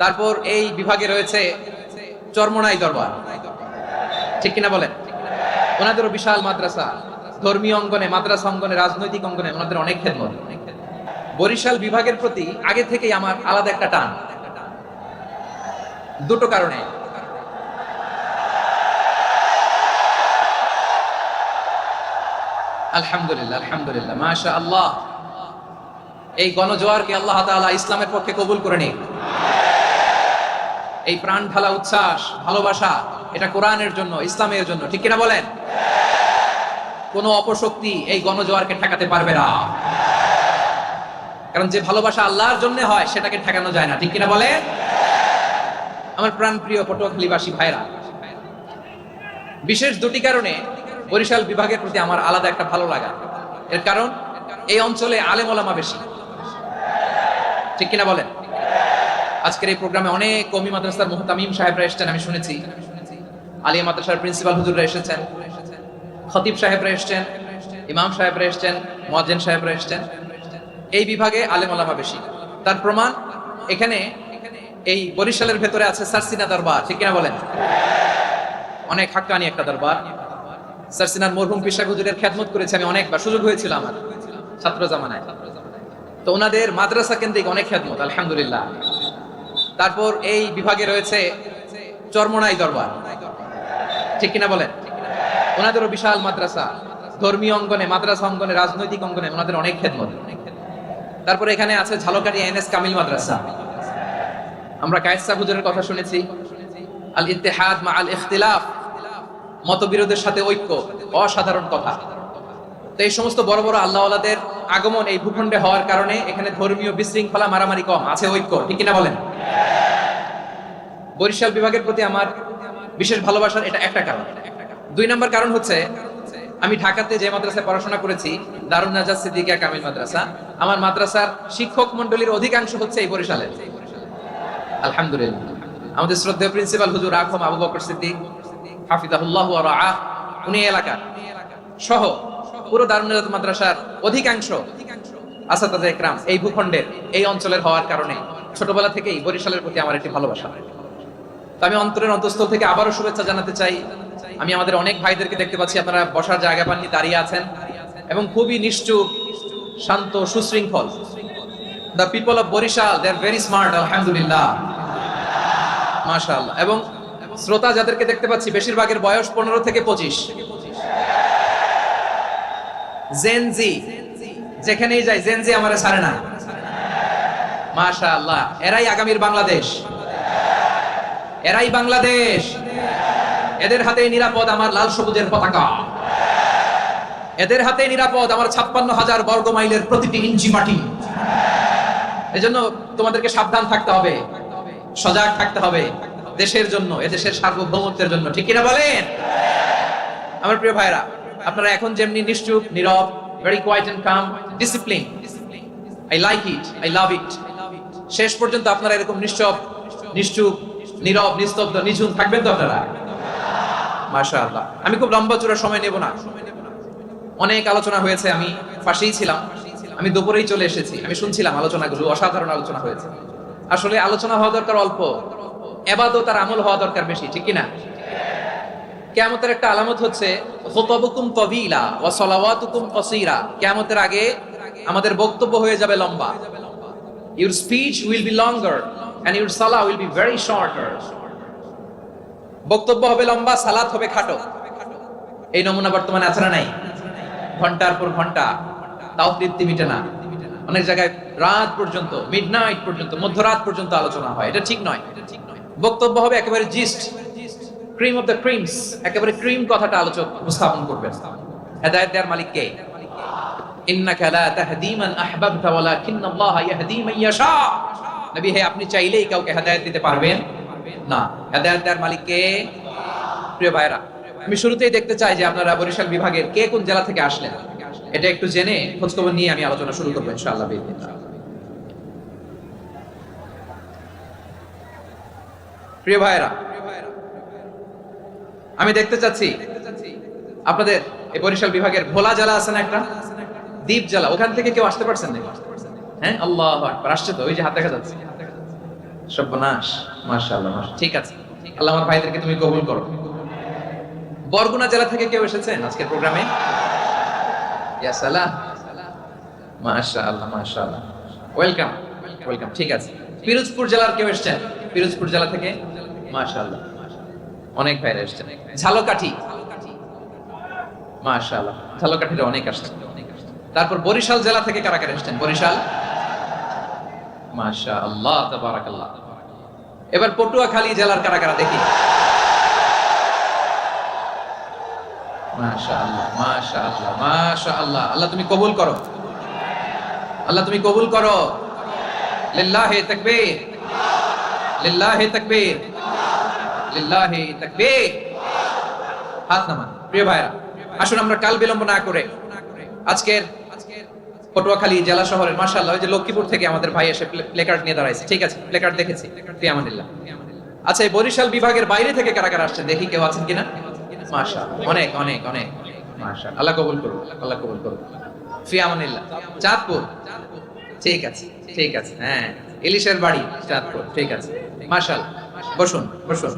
তারপর এই বিভাগে রয়েছে চরমোনাই দরবার, ঠিক কিনা বলেন? ওনাদেরও বিশাল মাদ্রাসা, ধর্মীয় অঙ্গনে, মাদ্রাসা অঙ্গনে, রাজনৈতিক অঙ্গনে ওনাদের অনেক খেদমত। বরিশাল বিভাগের প্রতি আগে থেকেই আমার আলাদা একটা টান, দুটো কারণে। আলহামদুলিল্লাহ, আলহামদুলিল্লাহ, মাশাআল্লাহ। এই গণজোয়ারকে আল্লাহ তাআলা ইসলামের পক্ষে কবুল করে নিন। এই প্রাণ ঢালা উচ্ছ্বাস, ভালোবাসা, এটা কোরআনের জন্য, ইসলামের জন্য, ঠিক কিনা বলেন? কোনো অপশক্তি এই গণজোয়ারকে ঠেকাতে পারবে না, কারণ যে ভালোবাসা আল্লাহর জন্য হয় সেটাকে ঠেকানো যায় না, ঠিক কিনা বলেন? আমার প্রাণ প্রিয় পটুয়াখালীবাসী ভাইরা, বিশেষ দুটি কারণে বরিশাল বিভাগের প্রতি আমার আলাদা একটা ভালো লাগা। এর কারণ, এই অঞ্চলে আলেম ওলামা বেশি, ঠিক কিনা বলেন? আজকের এই প্রোগ্রামে অনেক কওমি মাদ্রাসার মুহতামিম সাহেবরা এসেছেন, আমি শুনেছি। আলিয়া মাদ্রাসার প্রিন্সিপাল হুজুররা এসেছেন, খতিব সাহেবরা এসেছেন, ইমাম সাহেবরা এসেছেন, মুয়াজ্জিন সাহেবরা এসেছেন। এই বিভাগে আলেম ওলামা বেশি। তার প্রমাণ, এখানে এই বরিশালের ভেতরে আছে সারসিনা দরবার, ঠিক কিনা বলেন? অনেক হাক্কানি একটা দরবার। সারসিনার মরহুম পিশাক হুজুরের খেদমত করেছে আমি অনেকবার, সুযোগ হয়েছিল আমার ছাত্র জামানায়। তো ওনাদের মাদ্রাসা কেন্দ্রিক অনেক খেদমত, আলহামদুলিল্লাহ। তারপর এই বিভাগে রয়েছে চরমোনাই দরবার, ঠিক কিনা বলেন? ওনাদেরও বিশাল মাদ্রাসা, ধর্মীয় অঙ্গনে, মাদ্রাসা অঙ্গনে, রাজনৈতিক অঙ্গনে ওনাদের অনেক খেদমত। তারপর এখানে আছে ঝালকাঠি এনএস কামিল মাদ্রাসা। আমরা কায়েস হুজুরের কথা শুনেছি, আল ইত্তেহাদ মা আল ইখতিলাফ, মতবিরোধের সাথে ঐক্য, অসাধারণ কথা। তো এই সমস্ত বড় বড় আল্লাহওয়ালাদের আগমন এই ভূখণ্ডে হওয়ার কারণে এখানে ধর্মীয় বিশৃঙ্খলা, মারামারি কম, আছে ঐক্য, ঠিক কিনা বলেন? বরিশাল বিভাগের প্রতি আমার বিশেষ ভালোবাসার এটা একটা কারণ। দুই নম্বর কারণ হচ্ছে, আমি ঢাকাতে যে মাদ্রাসায় পড়াশোনা করেছি, দারুন নাজাত সিদ্দিকিয়া কামিল মাদ্রাসা, আমার মাদ্রাসার শিক্ষক মন্ডলীর অধিকাংশ হচ্ছে এই বরিশালের, আলহামদুলিল্লাহ। আমাদের শ্রদ্ধেয় প্রিন্সিপাল হুজুর আখম আবু বকর সিদ্দিক হাফিজাহুল্লাহ ওয়া রাআহ, উনি এলাকার সহ পুরো দারুন নাজাত মাদ্রাসার অধিকাংশ আসাতাজে ইকরাম এই ভূখণ্ডের, এই অঞ্চলের হওয়ার কারণে ছোটবেলা থেকেই বরিশালের প্রতি আমার একটি ভালোবাসা। তো আমি অন্তরের অন্তঃস্থল থেকে আবারও শুভেচ্ছা জানাতে চাই। আমি আমাদের অনেক ভাইদেরকে দেখতে পাচ্ছি, আপনারা বসার জায়গা পাননি, দাঁড়িয়ে আছেন এবং খুবই নিশ্চুপ, শান্ত, সুশৃঙ্খল। The people of Barisal, they are very smart, আলহামদুলিল্লাহ, মাশাআল্লাহ। এবং শ্রোতা যাদেরকে দেখতে পাচ্ছি, বেশিরভাগের বয়স 15 থেকে 25। জেনজি, যেখানেই যাই জেনজি আমারে ছাড়ে না, মাশাআল্লাহ। এরাই আগামীর বাংলাদেশ, এরাই বাংলাদেশ। এদের হাতে নিরাপদ আমার লাল সবুজের পতাকা, এদের হাতে নিরাপদ আমার 56,000 বর্গ মাইলের প্রতিটি ইঞ্চি মাটি। এজন্য তোমাদেরকে সাবধান থাকতে হবে, সজাগ থাকতে হবে, দেশের জন্য, এদেশের সার্বভৌমত্বের জন্য, ঠিক কিনা বলেন? আমার প্রিয় ভাইরা, আপনারা এখন যেমনি নিশ্চুপ, নীরব, very quiet and calm, discipline, I like it, I love it. শেষ পর্যন্ত আপনারা এরকম নিশ্চুপ, নীরব, নিস্তব্ধ, নিঝুম থাকবেন তো আপনারা? মাশাআল্লাহ। আমি খুব লম্বা চূড়া সময় নেব না, অনেক আলোচনা হয়েছে, আমি পাশেই ছিলাম, আমি দুপুরেই চলে এসেছি, আমি শুনছিলাম আলোচনাগুলো, অসাধারণ আলোচনা হয়েছে। আসলে আলোচনা হওয়া দরকার অল্প, ইবাদত আর আমল হওয়া দরকার বেশি, ঠিক কিনা? কিয়ামতের একটা আলামত হচ্ছে খুতাবুকুম তাবিলা ওয়া সালাওয়াতুকুম কাসীরা। কিয়ামতের আগে আমাদের বক্তব্য হয়ে যাবে লম্বা। Your speech will be longer and your salah will be very shorter. বক্তব্য হবে লম্বা, সালাত হবে খাটো। এই নমুনা বর্তমানে আছে না নাই? ঘন্টার পর ঘন্টা, তাও তৃপ্তি মিটে না। অনেক জায়গায় রাত পর্যন্ত, মিডনাইট পর্যন্ত, মধ্যরাত পর্যন্ত আলোচনা হয়, এটা ঠিক নয়। বক্তব্য হবে একেবারে gist, cream of the creams, একেবারে ক্রিম কথাটা আলোচক উপস্থাপন করবেন। হেদায়েত দেওয়ার মালিক কে? ইন্নাকা লা তাহদি মান আহবাবতা ওয়ালাকিন্নাল্লাহা ইয়াহদি মান ইয়াশা। নবী হে, আপনি চাইলেই কাউকে হেদায়েত দিতে পারবেন না, হেদায়েত দেওয়ার মালিক কে? প্রিয় ভাইরা, আমি শুরুতেই দেখতে চাই যে আপনারা বরিশাল বিভাগের কে কোন জেলা থেকে আসলেন, এটা একটু জেনে খোঁজখবর নিয়ে আমি আলোচনা শুরু করবো ইনশাআল্লাহ বিইذنিল্লাহ। প্রিয় ভাইরা, আমি দেখতে চাচ্ছি আপনাদের এই বরিশাল বিভাগের ভোলা জেলা আছে না একটা, দ্বীপ জেলা, ওখান থেকে কেউ আসতে পারছেন নাকি? হ্যাঁ, আল্লাহু আকবার, আসছে তো, ওই যে হাত দেখা যাচ্ছে। সর্বনাশ, মাশাআল্লাহ, ঠিক আছে। আল্লাহ আমার ভাইদেরকে তুমি কবুল করো। বরগুনা জেলা থেকে কেউ এসেছেন আজকের প্রোগ্রামে? ইয়া সালাম, মাশাআল্লাহ মাশাআল্লাহ, ওয়েলকাম ওয়েলকাম, ঠিক আছে। পিরোজপুর জেলার কেউ এসেছেন? পিরোজপুর জেলা থেকে মাশাআল্লাহ, অনেক ভাইরা এসেছেন। ঝালকাঠি, মাশাআল্লাহ, ঝালকাঠিতে অনেক আসছেন। তারপর বরিশাল জেলা থেকে কারা কারা এসেছেন? বরিশাল, মাশাআল্লাহ তাবারাকাল্লাহ। এবার পটুয়াখালী জেলার কারা কারা দেখি? মাশাআল্লাহ মাশাআল্লাহ মাশাআল্লাহ, আল্লাহ তুমি কবুল করো, আল্লাহ তুমি কবুল করো। লিল্লাহি তাকবীর, লিল্লাহি তাকবীর, লিল্লাহি তাকবীর। হাত নামান। প্রিয় ভাইরা, আসুন আমরা কাল বিলম্ব না করে আজকের পটুয়াখালী জেলা শহরের, মাশাআল্লাহ, ওই যে লক্ষ্মীপুর থেকে আমাদের ভাই এসে প্লেকার্ড নিয়ে দাঁড়াইছে, ঠিক আছে, প্লেকার্ড দেখেছি, ফি আমানিল্লাহ। আচ্ছা, এই বরিশাল বিভাগের বাইরে থেকে কারা কারা আসছেন দেখি, কেউ আছেন কিনা? মাশাআল্লাহ, অনেক অনেক অনেক, মাশাআল্লাহ, আল্লাহ কবুল করুন, আল্লাহ কবুল করুন, ফি আমানিল্লাহ। চাঁদপুর, ঠিক আছে ঠিক আছে, হ্যাঁ, ইলিশের বাড়ি চাঁদপুর, ঠিক আছে, মাশাআল্লাহ। বসুন বসুন।